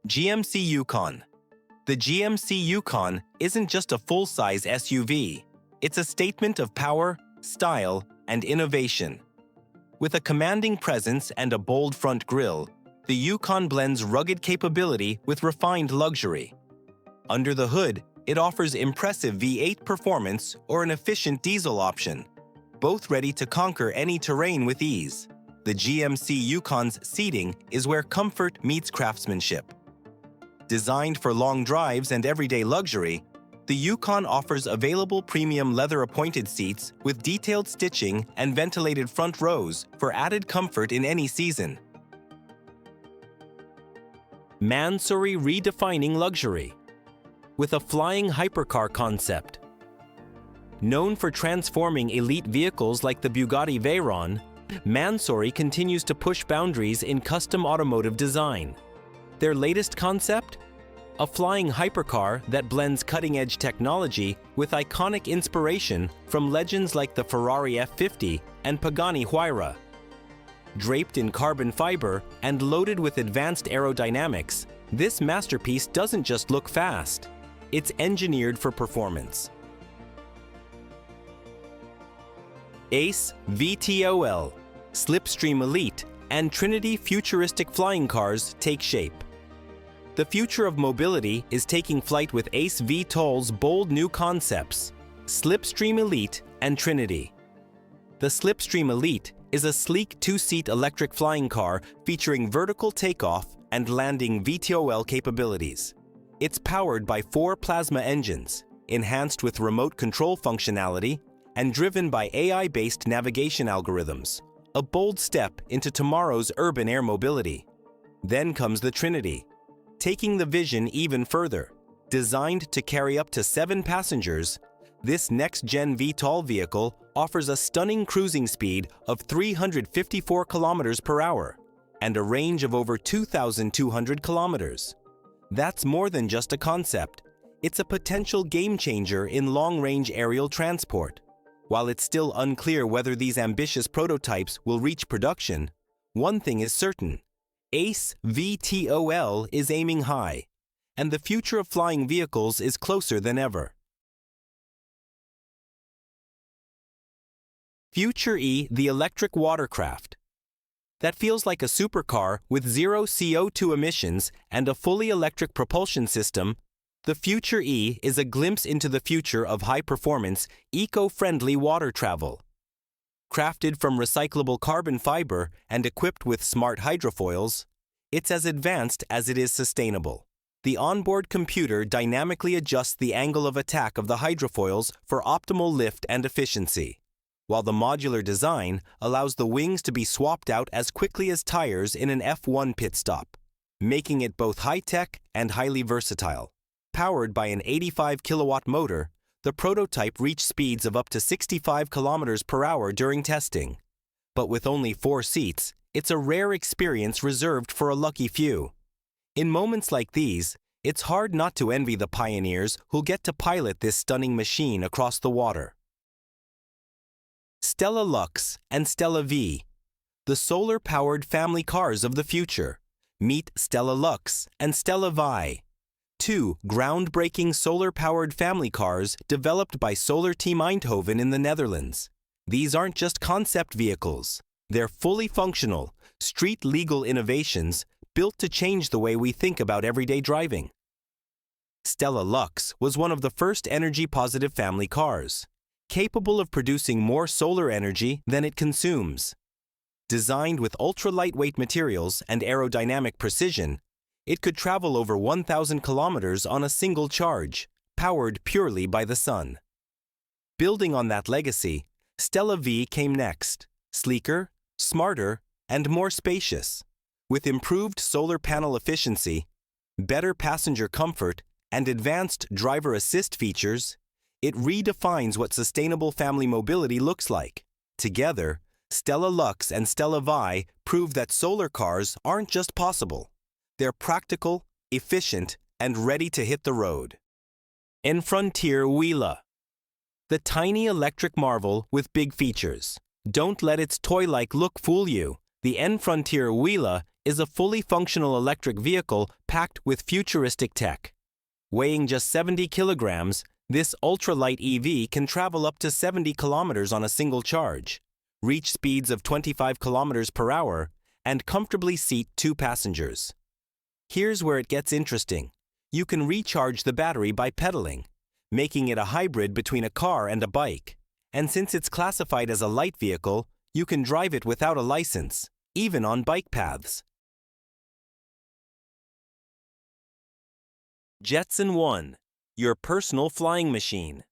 GMC Yukon. The GMC Yukon isn't just a full-size SUV. It's a statement of power, style, and innovation. With a commanding presence and a bold front grille, the Yukon blends rugged capability with refined luxury. Under the hood, it offers impressive V8 performance or an efficient diesel option, both ready to conquer any terrain with ease. The GMC Yukon's seating is where comfort meets craftsmanship. Designed for long drives and everyday luxury, the Yukon offers available premium leather-appointed seats with detailed stitching and ventilated front rows for added comfort in any season. Mansori redefining luxury. With a flying hypercar concept. Known for transforming elite vehicles like the Bugatti Veyron, Mansori continues to push boundaries in custom automotive design. Their latest concept? A flying hypercar that blends cutting-edge technology with iconic inspiration from legends like the Ferrari F50 and Pagani Huayra. Draped in carbon fiber and loaded with advanced aerodynamics, this masterpiece doesn't just look fast. It's engineered for performance. AceV TOL, Slipstream Elite, and Trinity futuristic flying cars take shape. The future of mobility is taking flight with AceV TOL's bold new concepts, Slipstream Elite and Trinity. The Slipstream Elite is a sleek two-seat electric flying car featuring vertical takeoff and landing VTOL capabilities. It's powered by 4 plasma engines, enhanced with remote control functionality, and driven by AI-based navigation algorithms, a bold step into tomorrow's urban air mobility. Then comes the Trinity, taking the vision even further. Designed to carry up to 7 passengers, this next-gen VTOL vehicle offers a stunning cruising speed of 354 kilometers per hour and a range of over 2,200 kilometers. That's more than just a concept. It's a potential game-changer in long-range aerial transport. While it's still unclear whether these ambitious prototypes will reach production, one thing is certain: AceV TOL is aiming high, and the future of flying vehicles is closer than ever. Futur-E, the electric watercraft. That feels like a supercar with zero CO2 emissions and a fully electric propulsion system. The Futur-E is a glimpse into the future of high-performance, eco-friendly water travel. Crafted from recyclable carbon fiber and equipped with smart hydrofoils, it's as advanced as it is sustainable. The onboard computer dynamically adjusts the angle of attack of the hydrofoils for optimal lift and efficiency, while the modular design allows the wings to be swapped out as quickly as tires in an F1 pit stop, making it both high-tech and highly versatile. Powered by an 85-kilowatt motor, the prototype reached speeds of up to 65 kilometers per hour during testing. But with only 4 seats, it's a rare experience reserved for a lucky few. In moments like these, it's hard not to envy the pioneers who'll get to pilot this stunning machine across the water. Stella Lux and Stella V, the solar-powered family cars of the future. Meet Stella Lux and Stella V, 2 groundbreaking solar-powered family cars developed by Solar Team Eindhoven in the Netherlands. These aren't just concept vehicles. They're fully functional, street-legal innovations built to change the way we think about everyday driving. Stella Lux was one of the first energy-positive family cars, capable of producing more solar energy than it consumes. Designed with ultra-lightweight materials and aerodynamic precision, it could travel over 1,000 kilometers on a single charge, powered purely by the sun. Building on that legacy, Stella V came next, sleeker, smarter, and more spacious. With improved solar panel efficiency, better passenger comfort, and advanced driver assist features, it redefines what sustainable family mobility looks like. Together, Stella Lux and Stella V prove that solar cars aren't just possible. They're practical, efficient, and ready to hit the road. Frontier Wheela, the tiny electric marvel with big features. Don't let its toy-like look fool you. The Frontier Wheela is a fully functional electric vehicle packed with futuristic tech. Weighing just 70 kilograms, this ultralight EV can travel up to 70 kilometers on a single charge, reach speeds of 25 kilometers per hour, and comfortably seat 2 passengers. Here's where it gets interesting. You can recharge the battery by pedaling, making it a hybrid between a car and a bike. And since it's classified as a light vehicle, you can drive it without a license, even on bike paths. Jetson ONE, your personal flying machine.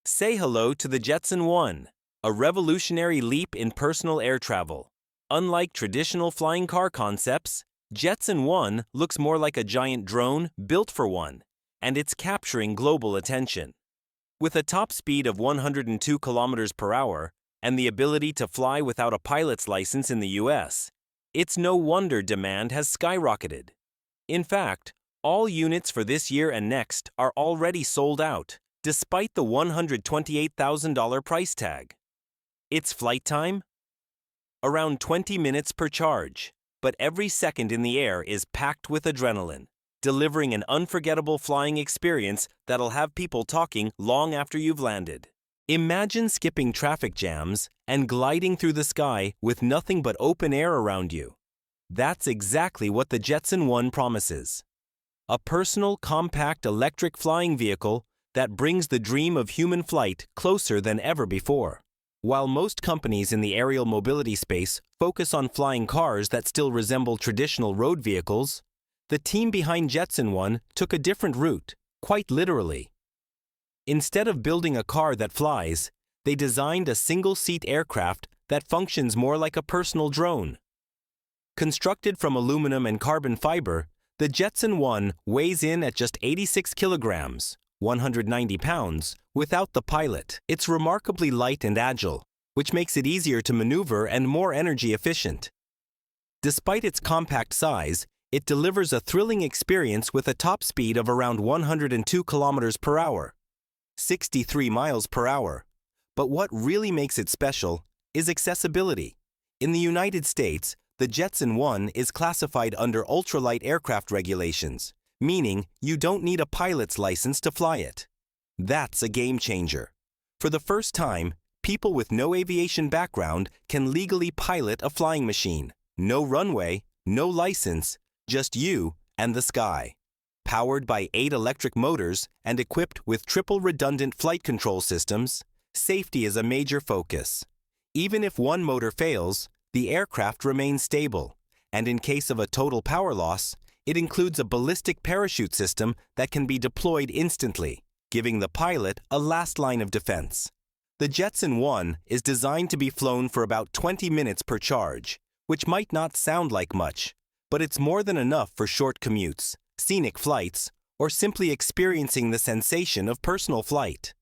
Say hello to the Jetson ONE, a revolutionary leap in personal air travel. Unlike traditional flying car concepts, Jetson ONE looks more like a giant drone built for one, and it's capturing global attention. With a top speed of 102 kilometers per hour and the ability to fly without a pilot's license in the US, it's no wonder demand has skyrocketed. In fact, all units for this year and next are already sold out, despite the $128,000 price tag. Its flight time? Around 20 minutes per charge, but every second in the air is packed with adrenaline, delivering an unforgettable flying experience that'll have people talking long after you've landed. Imagine skipping traffic jams and gliding through the sky with nothing but open air around you. That's exactly what the Jetson ONE promises. A personal, compact electric flying vehicle that brings the dream of human flight closer than ever before. While most companies in the aerial mobility space focus on flying cars that still resemble traditional road vehicles, the team behind Jetson ONE took a different route, quite literally. Instead of building a car that flies, they designed a single-seat aircraft that functions more like a personal drone. Constructed from aluminum and carbon fiber, the Jetson ONE weighs in at just 86 kilograms, 190 pounds, without the pilot. It's remarkably light and agile, which makes it easier to maneuver and more energy efficient. Despite its compact size, it delivers a thrilling experience with a top speed of around 102 kilometers per hour, 63 miles per hour. But what really makes it special is accessibility. In the United States, the Jetson ONE is classified under ultralight aircraft regulations, meaning you don't need a pilot's license to fly it. That's a game changer. For the first time, people with no aviation background can legally pilot a flying machine. No runway, no license, just you and the sky. Powered by 8 electric motors and equipped with triple redundant flight control systems, safety is a major focus. Even if one motor fails, the aircraft remains stable, and in case of a total power loss, it includes a ballistic parachute system that can be deployed instantly, giving the pilot a last line of defense. The Jetson ONE is designed to be flown for about 20 minutes per charge, which might not sound like much, but it's more than enough for short commutes, scenic flights, or simply experiencing the sensation of personal flight.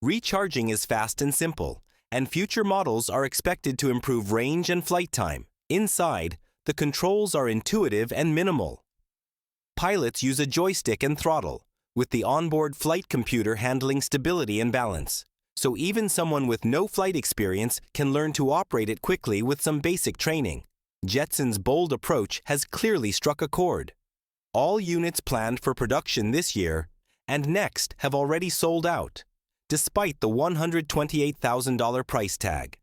Recharging is fast and simple, and future models are expected to improve range and flight time. Inside, the controls are intuitive and minimal. Pilots use a joystick and throttle, with the onboard flight computer handling stability and balance, so even someone with no flight experience can learn to operate it quickly with some basic training. Jetson's bold approach has clearly struck a chord. All units planned for production this year and next have already sold out, despite the $128,000 price tag.